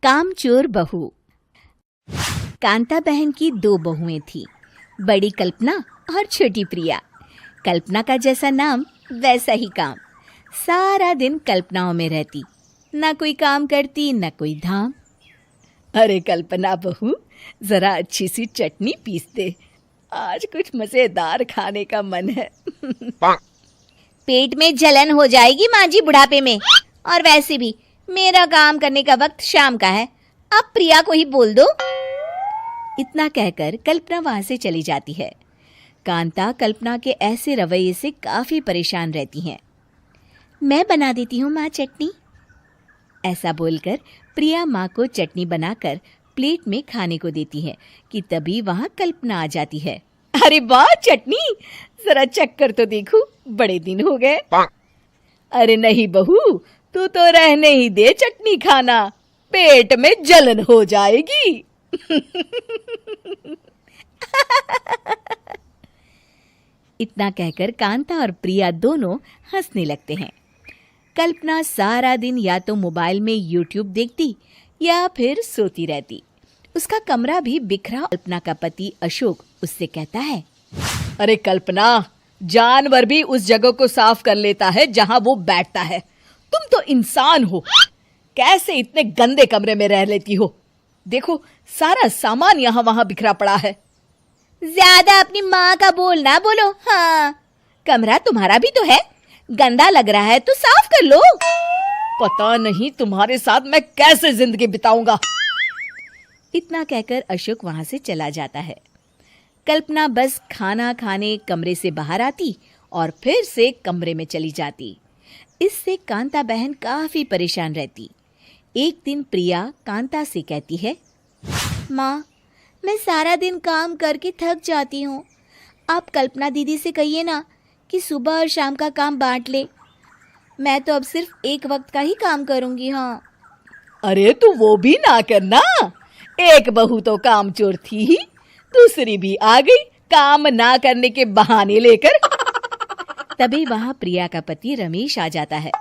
कामचोर बहू। कांता बहन की दो बहुएं थीं, बड़ी कल्पना और छोटी प्रिया। कल्पना का जैसा नाम वैसा ही काम। सारा दिन कल्पनाओं में रहती, ना कोई काम करती न कोई धाम। अरे कल्पना बहू, जरा अच्छी सी चटनी पीस दे, आज कुछ मजेदार खाने का मन है। पेट में जलन हो जाएगी माँ जी बुढ़ापे में, और वैसे भी मेरा काम करने का वक्त शाम का है, अब प्रिया को ही बोल दो। इतना कहकर कल्पना वहां से चली जाती है। कांता कल्पना के ऐसे रवैये से काफी परेशान रहती हैं। मैं बना देती हूँ माँ चटनी। ऐसा बोलकर प्रिया माँ को चटनी बनाकर प्लेट में खाने को देती है कि तभी वहां कल्पना आ जाती है। अरे वाह चटनी, जरा चख कर तो देखूं, बड़े दिन हो गए। अरे नहीं बहू, तू तो रहने ही दे चटनी खाना, पेट में जलन हो जाएगी। इतना कहकर कांता और प्रिया दोनों हंसने लगते हैं। कल्पना सारा दिन या तो मोबाइल में यूट्यूब देखती या फिर सोती रहती। उसका कमरा भी बिखरा। कल्पना का पति अशोक उससे कहता है, अरे कल्पना, जानवर भी उस जगह को साफ कर लेता है जहां वो बैठता है, तुम तो इंसान हो, कैसे इतने गंदे कमरे में रह लेती हो? देखो सारा सामान यहाँ वहां बिखरा पड़ा है। ज्यादा अपनी माँ का बोल ना बोलो। हाँ, कमरा तुम्हारा भी तो है, गंदा लग रहा है तो साफ कर लो। पता नहीं तुम्हारे साथ मैं कैसे जिंदगी बिताऊंगा। इतना कहकर अशोक वहां से चला जाता है। कल्पना बस खाना खाने कमरे से बाहर आती और फिर से कमरे में चली जाती। इससे कांता बहन काफी परेशान रहती। एक दिन प्रिया कांता से कहती है, माँ, मैं सारा दिन काम करके थक जाती हूँ, आप कल्पना दीदी से कहिए ना कि सुबह और शाम का काम बांट ले। मैं तो अब सिर्फ एक वक्त का ही काम करूँगी। हाँ। अरे तू वो भी ना करना, एक बहू तो कामचोर थी ही, दूसरी भी आ गई काम ना करने के बहाने लेकर। तभी वहां प्रिया का पति रमेश आ जाता है।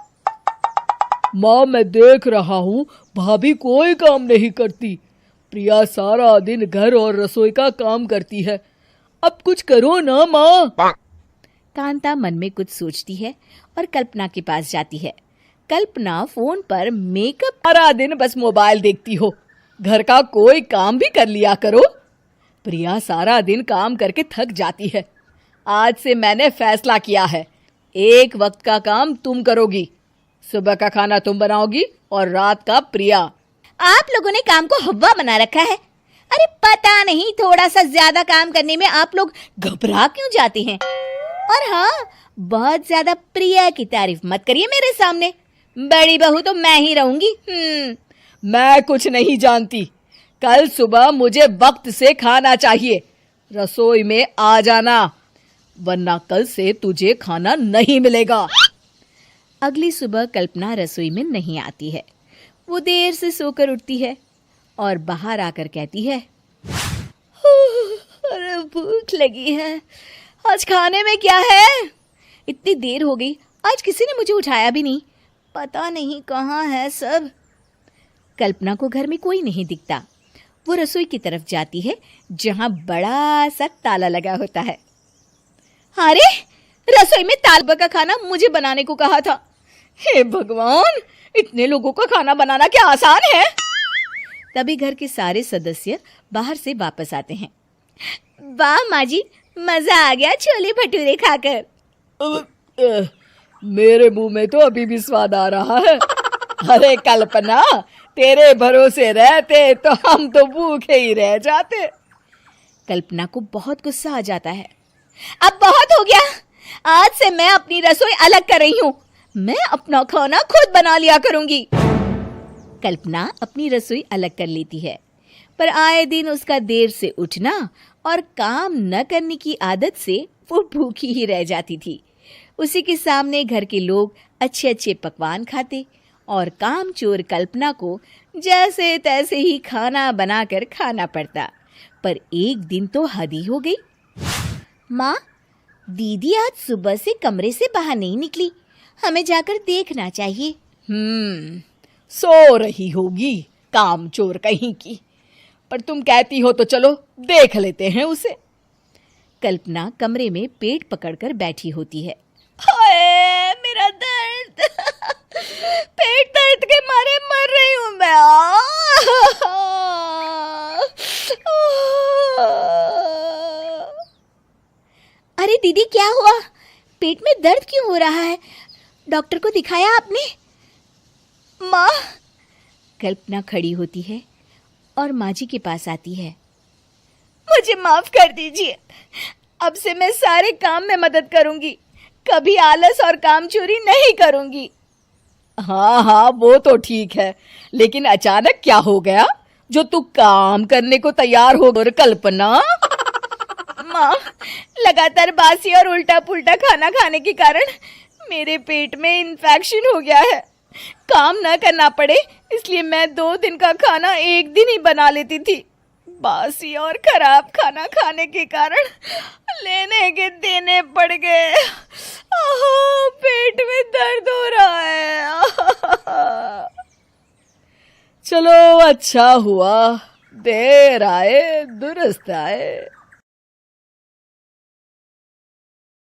माँ, मैं देख रहा हूँ भाभी कोई काम नहीं करती, प्रिया सारा दिन घर और रसोई का काम करती है, अब कुछ करो ना माँ। कांता मन में कुछ सोचती है और कल्पना के पास जाती है। कल्पना फोन पर मेकअप, सारा दिन बस मोबाइल देखती हो, घर का कोई काम भी कर लिया करो। प्रिया सारा दिन काम करके थक जाती है, आज से मैंने फैसला किया है, एक वक्त का काम तुम करोगी, सुबह का खाना तुम बनाओगी और रात का प्रिया। आप लोगों ने काम को हव्वा बना रखा है। अरे पता नहीं थोड़ा सा ज्यादा काम करने में आप लोग घबरा क्यों जाते हैं। और हाँ, बहुत ज्यादा प्रिया की तारीफ मत करिए मेरे सामने, बड़ी बहू तो मैं ही रहूंगी। मैं कुछ नहीं जानती, कल सुबह मुझे वक्त से खाना चाहिए, रसोई में आ जाना, वरना कल से तुझे खाना नहीं मिलेगा। अगली सुबह कल्पना रसोई में नहीं आती है। वो देर से सोकर उठती है और बाहर आकर कहती है, अरे भूख लगी है, आज खाने में क्या है? इतनी देर हो गई, आज किसी ने मुझे उठाया भी नहीं, पता नहीं कहाँ है सब। कल्पना को घर में कोई नहीं दिखता। वो रसोई की तरफ जाती है जहां बड़ा सा ताला लगा होता है। अरे रसोई में ताला का खाना मुझे बनाने को कहा था। हे भगवान, इतने लोगों का खाना बनाना क्या आसान है? तभी घर के सारे सदस्य बाहर से वापस आते हैं। वाह माँ जी, मजा आ गया छोले भटूरे खाकर। मेरे मुंह में तो अभी भी स्वाद आ रहा है। अरे कल्पना, तेरे भरोसे रहते तो हम तो भूखे ही रह जाते। कल्पना को बहुत गुस्सा आ जाता है। अब बहुत हो गया, आज से मैं अपनी रसोई अलग कर रही हूँ, मैं अपना खाना खुद बना लिया करूंगी। कल्पना अपनी रसोई अलग कर लेती है, पर आए दिन उसका देर से उठना और काम न करने की आदत से वो भूखी ही रह जाती थी। उसी के सामने घर के लोग अच्छे अच्छे पकवान खाते और कामचोर कल्पना को जैसे तैसे ही खाना बनाकर खाना पड़ता। पर एक दिन तो हद ही हो गई। माँ, दीदी आज सुबह से कमरे से बाहर नहीं निकली, हमें जाकर देखना चाहिए। सो रही होगी, कामचोर कहीं की। पर तुम कहती हो तो चलो देख लेते हैं उसे। कल्पना कमरे में पेट पकड़कर बैठी होती है। हाय मेरा दर्द, पेट दर्द के मारे मर रही हूं मैं। अरे दीदी क्या हुआ? पेट में दर्द क्यों हो रहा है? डॉक्टर को दिखाया आपने? माँ, कल्पना खड़ी होती है और माँ जी के पास आती है। मुझे माफ कर दीजिए, अब से मैं सारे काम में मदद करूंगी, कभी आलस और काम चोरी नहीं करूंगी। हाँ हाँ वो तो ठीक है, लेकिन अचानक क्या हो गया जो तू काम करने को तैयार हो गई? कल्पना, माँ, लगातार बासी और उल्टा पुल्टा खाना खाने के कारण मेरे पेट में इन्फेक्शन हो गया है। काम न करना पड़े इसलिए मैं 2 दिन का खाना एक दिन ही बना लेती थी। बासी और खराब खाना खाने के कारण लेने के देने पड़ गए। पेट में दर्द हो रहा है। चलो अच्छा हुआ, देर आए दुरुस्त आए।